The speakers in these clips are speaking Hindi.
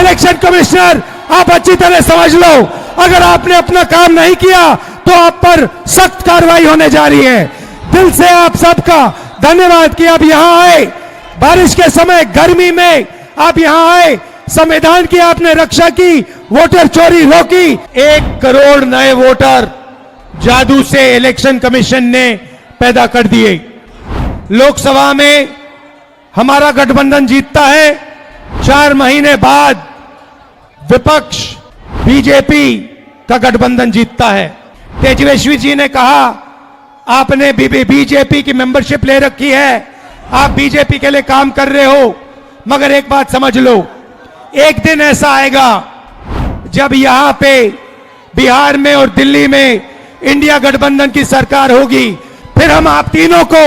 इलेक्शन कमिश्नर, आप अच्छी तरह समझ लो, अगर आपने अपना काम नहीं किया तो आप पर सख्त कार्रवाई होने जा रही है। दिल से आप सबका धन्यवाद कि आप यहां आए, बारिश के समय गर्मी में आप यहां आए, संविधान की आपने रक्षा की, वोटर चोरी रोकी। 1 करोड़ नए वोटर जादू से इलेक्शन कमीशन ने पैदा कर दिए। लोकसभा में हमारा गठबंधन जीतता है, 4 महीने बाद विपक्ष बीजेपी का गठबंधन जीतता है। तेजस्वी जी ने कहा आपने बीजेपी की मेंबरशिप ले रखी है, आप बीजेपी के लिए काम कर रहे हो, मगर एक बात समझ लो, एक दिन ऐसा आएगा जब यहां पे बिहार में और दिल्ली में इंडिया गठबंधन की सरकार होगी, फिर हम आप तीनों को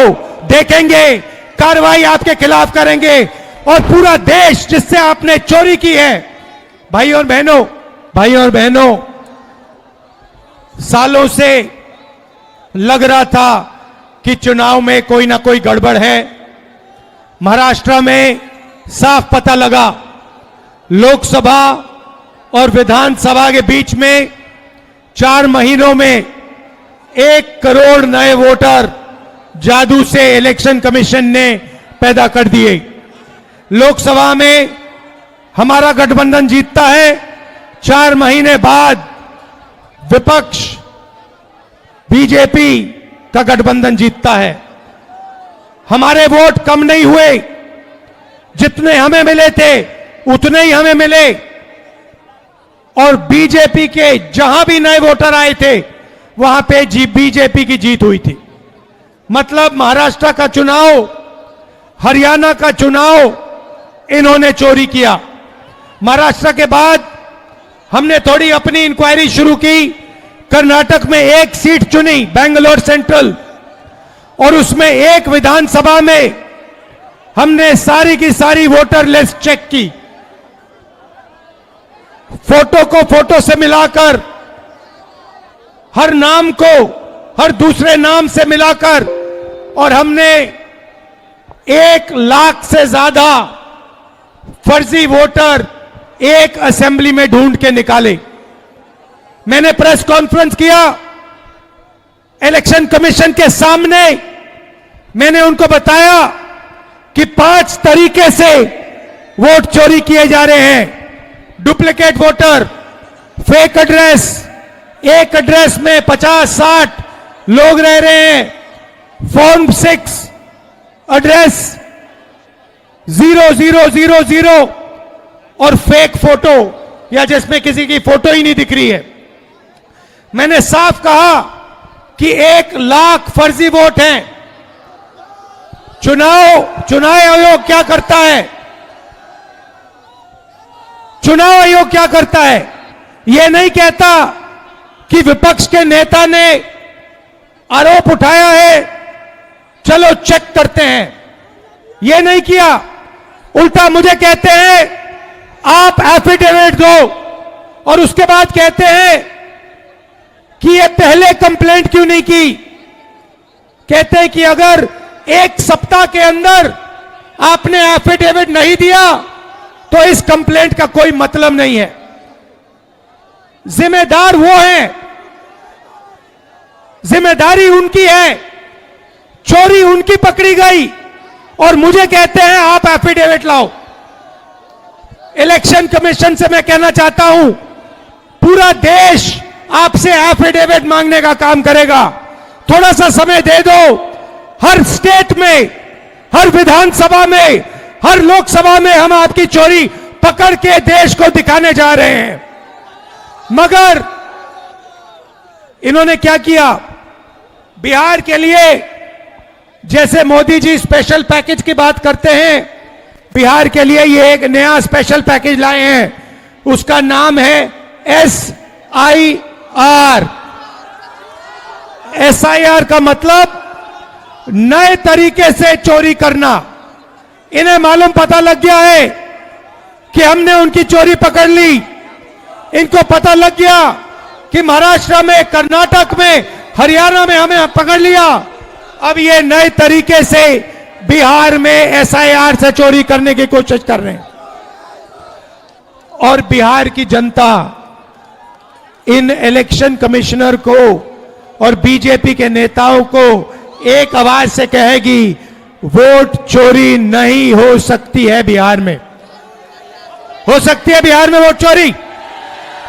देखेंगे, कार्रवाई आपके खिलाफ करेंगे और पूरा देश जिससे आपने चोरी की है। भाई और बहनों, सालों से लग रहा था कि चुनाव में कोई ना कोई गड़बड़ है। महाराष्ट्र में साफ पता लगा, लोकसभा और विधानसभा के बीच में 4 महीनों में 1 करोड़ नए वोटर जादू से इलेक्शन कमीशन ने पैदा कर दिए। लोकसभा में हमारा गठबंधन जीतता है, 4 महीने बाद विपक्ष बीजेपी का गठबंधन जीतता है। हमारे वोट कम नहीं हुए, जितने हमें मिले थे उतने ही हमें मिले, और बीजेपी के जहां भी नए वोटर आए थे वहां पे बीजेपी की जीत हुई थी। मतलब महाराष्ट्र का चुनाव, हरियाणा का चुनाव इन्होंने चोरी किया। महाराष्ट्र के बाद हमने थोड़ी अपनी इंक्वायरी शुरू की, कर्नाटक में 1 सीट चुनी, बेंगलोर सेंट्रल, और उसमें 1 विधानसभा में हमने सारी की सारी वोटर लिस्ट चेक की, फोटो को फोटो से मिलाकर, हर नाम को हर दूसरे नाम से मिलाकर, और हमने 1 लाख से ज्यादा फर्जी वोटर एक असेंबली में ढूंढ के निकाले। मैंने प्रेस कॉन्फ्रेंस किया इलेक्शन कमीशन के सामने, मैंने उनको बताया कि 5 तरीके से वोट चोरी किए जा रहे हैं। डुप्लीकेट वोटर, फेक एड्रेस, एक एड्रेस में 50-60 लोग रह रहे हैं, फॉर्म 6 एड्रेस 0000 और फेक फोटो या जिसमें किसी की फोटो ही नहीं दिख रही है। मैंने साफ कहा कि 1 लाख फर्जी वोट हैं। चुनाव आयोग क्या करता है? चुनाव आयोग क्या करता है? यह नहीं कहता कि विपक्ष के नेता ने आरोप उठाया है, चलो चेक करते हैं। यह नहीं किया, उल्टा मुझे कहते हैं आप एफिडेविट दो, और उसके बाद कहते हैं कि ये पहले कंप्लेंट क्यों नहीं की। कहते हैं कि अगर 1 सप्ताह के अंदर आपने एफिडेविट नहीं दिया तो इस कंप्लेंट का कोई मतलब नहीं है। जिम्मेदार वो हैं, जिम्मेदारी उनकी है, चोरी उनकी पकड़ी गई, और मुझे कहते हैं आप एफिडेविट लाओ। इलेक्शन कमीशन से मैं कहना चाहता हूं, पूरा देश आपसे एफिडेविट मांगने का काम करेगा। थोड़ा सा समय दे दो। हर स्टेट में, हर विधानसभा में, हर लोकसभा में हम आपकी चोरी पकड़ के देश को दिखाने जा रहे हैं। मगर इन्होंने क्या किया? बिहार के लिए जैसे मोदी जी स्पेशल पैकेज की बात करते हैं, बिहार के लिए ये एक नया स्पेशल पैकेज लाए हैं, उसका नाम है SIR। SIR का मतलब नए तरीके से चोरी करना। इन्हें मालूम पता लग गया है कि हमने उनकी चोरी पकड़ ली। इनको पता लग गया कि महाराष्ट्र में, कर्नाटक में, हरियाणा में हमें पकड़ लिया। अब ये नए तरीके से बिहार में SIR से चोरी करने की कोशिश कर रहे हैं। और बिहार की जनता इन इलेक्शन कमिश्नर को और बीजेपी के नेताओं को एक आवाज से कहेगी, वोट चोरी नहीं हो सकती है बिहार में। हो सकती है बिहार में वोट चोरी?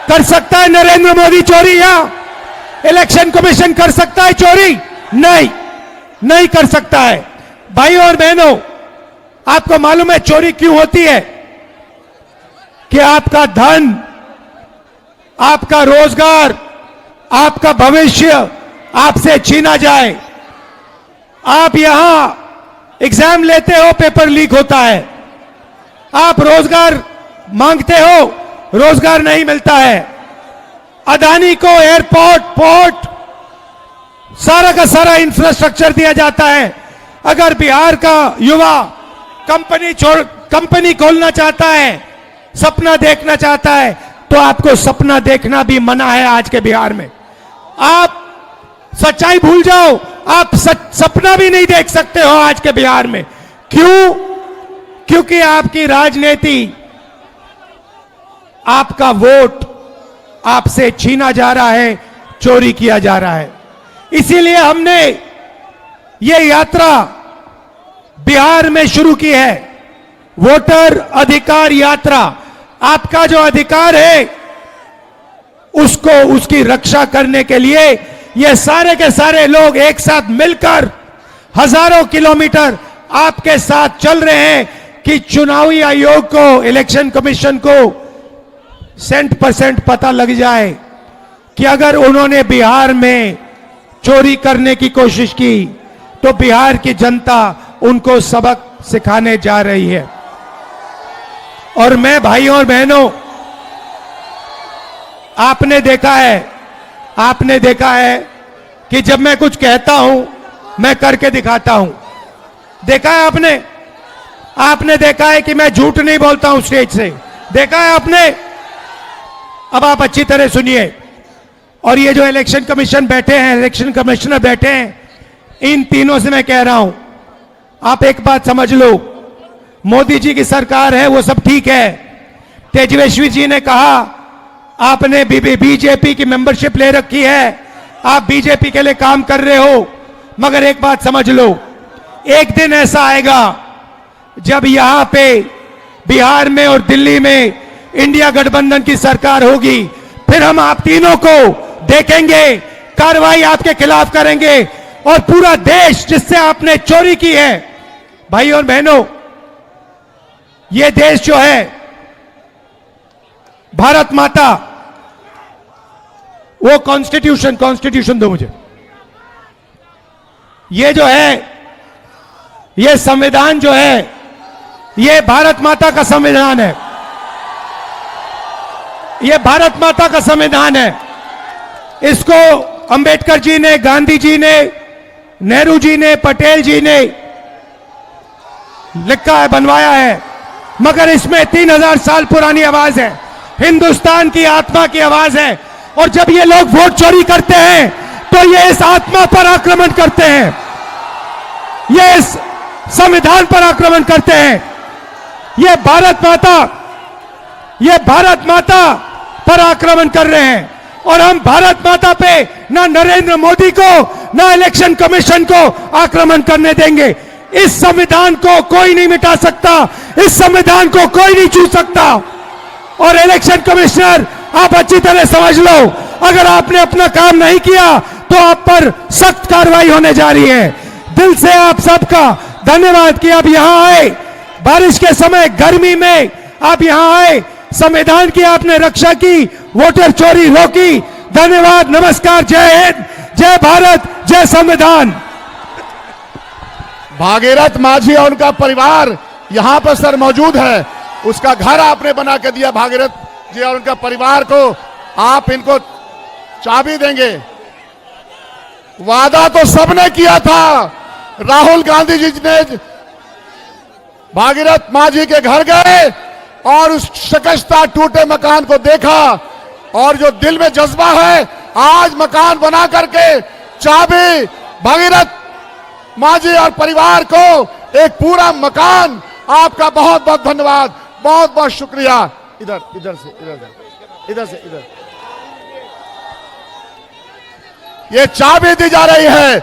कर सकता है नरेंद्र मोदी चोरी या इलेक्शन कमीशन कर सकता है चोरी? नहीं, नहीं कर सकता है। भाइयों और बहनों, आपको मालूम है चोरी क्यों होती है? कि आपका धन, आपका रोजगार, आपका भविष्य आपसे छीना जाए। आप यहां एग्जाम लेते हो, पेपर लीक होता है। आप रोजगार मांगते हो, रोजगार नहीं मिलता है। अदानी को एयरपोर्ट, पोर्ट, सारा का सारा इंफ्रास्ट्रक्चर दिया जाता है। अगर बिहार का युवा कंपनी खोलना चाहता है, सपना देखना चाहता है, तो आपको सपना देखना भी मना है आज के बिहार में। आप सच्चाई भूल जाओ, आप सपना भी नहीं देख सकते हो आज के बिहार में। क्यों? क्योंकि आपकी राजनीति, आपका वोट आपसे छीना जा रहा है, चोरी किया जा रहा है। इसीलिए हमने ये यात्रा बिहार में शुरू की है, वोटर अधिकार यात्रा। आपका जो अधिकार है उसको, उसकी रक्षा करने के लिए ये सारे के सारे लोग एक साथ मिलकर हजारों किलोमीटर आपके साथ चल रहे हैं कि चुनावी आयोग को, इलेक्शन कमीशन को 100% पता लग जाए कि अगर उन्होंने बिहार में चोरी करने की कोशिश की तो बिहार की जनता उनको सबक सिखाने जा रही है। और मैं भाइयों और बहनों, आपने देखा है कि जब मैं कुछ कहता हूं, मैं करके दिखाता हूं। देखा है आपने देखा है कि मैं झूठ नहीं बोलता हूं स्टेज से। देखा है आपने? अब आप अच्छी तरह सुनिए। और ये जो इलेक्शन कमीशन बैठे हैं, इलेक्शन कमिश्नर बैठे हैं, इन तीनों से मैं कह रहा हूं, आप एक बात समझ लो, मोदी जी की सरकार है, वो सब ठीक है। तेजस्वी जी ने कहा आपने बीजेपी की मेंबरशिप ले रखी है, आप बीजेपी के लिए काम कर रहे हो, मगर एक बात समझ लो, एक दिन ऐसा आएगा जब यहां पे बिहार में और दिल्ली में इंडिया गठबंधन की सरकार होगी, फिर हम आप तीनों को देखेंगे, कार्रवाई आपके खिलाफ करेंगे और पूरा देश जिससे आपने चोरी की है। भाई और बहनों, ये देश जो है, भारत माता, वो कॉन्स्टिट्यूशन दो मुझे। ये जो है, ये संविधान जो है, ये भारत माता का संविधान है। ये भारत माता का संविधान है। इसको अंबेडकर जी ने, गांधी जी ने, नेहरू जी ने, पटेल जी ने लिखा है, बनवाया है, मगर इसमें 3000 साल पुरानी आवाज है, हिंदुस्तान की आत्मा की आवाज है। और जब ये लोग वोट चोरी करते हैं तो ये इस आत्मा पर आक्रमण करते हैं, ये इस संविधान पर आक्रमण करते हैं। ये भारत माता पर आक्रमण कर रहे हैं। और हम भारत माता पे ना नरेंद्र मोदी को, ना इलेक्शन कमीशन को आक्रमण करने देंगे। इस संविधान को कोई नहीं मिटा सकता, इस संविधान को कोई नहीं छू सकता। और इलेक्शन कमिश्नर, आप अच्छी तरह समझ लो, अगर आपने अपना काम नहीं किया तो आप पर सख्त कार्रवाई होने जा रही है। दिल से आप सबका धन्यवाद कि आप यहां आए, बारिश के समय, गर्मी में आप यहां आए, संविधान की आपने रक्षा की, वोटर चोरी रोकी। धन्यवाद, नमस्कार, जय हिंद, जय भारत, जय संविधान। भागीरथ माझी और उनका परिवार यहां पर सर मौजूद है। उसका घर आपने बना के दिया भागीरथ जी और उनका परिवार को। आप इनको चाबी देंगे। वादा तो सबने किया था। राहुल गांधी जी ने भागीरथ माझी के घर गए और उस शिकस्ता टूटे मकान को देखा और जो दिल में जज्बा है, आज मकान बना करके चाबी भागीरथ माझी और परिवार को एक पूरा मकान। आपका बहुत बहुत धन्यवाद, बहुत बहुत शुक्रिया। इधर इधर से इधर से इधर। ये चाबी दी जा रही है।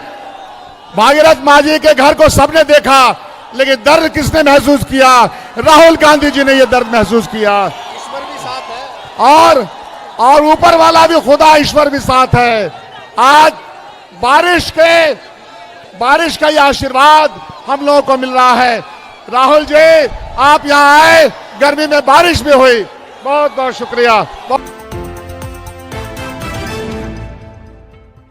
भागीरथ मांझी के घर को सबने देखा, लेकिन दर्द किसने महसूस किया? राहुल गांधी जी ने यह दर्द महसूस किया। ईश्वर भी साथ है और ऊपर वाला भी खुदा ईश्वर भी साथ है। आज बारिश का ये आशीर्वाद हम लोगों को मिल रहा है। राहुल जी, आप यहां आए, गर्मी में बारिश भी हुई, बहुत बहुत शुक्रिया।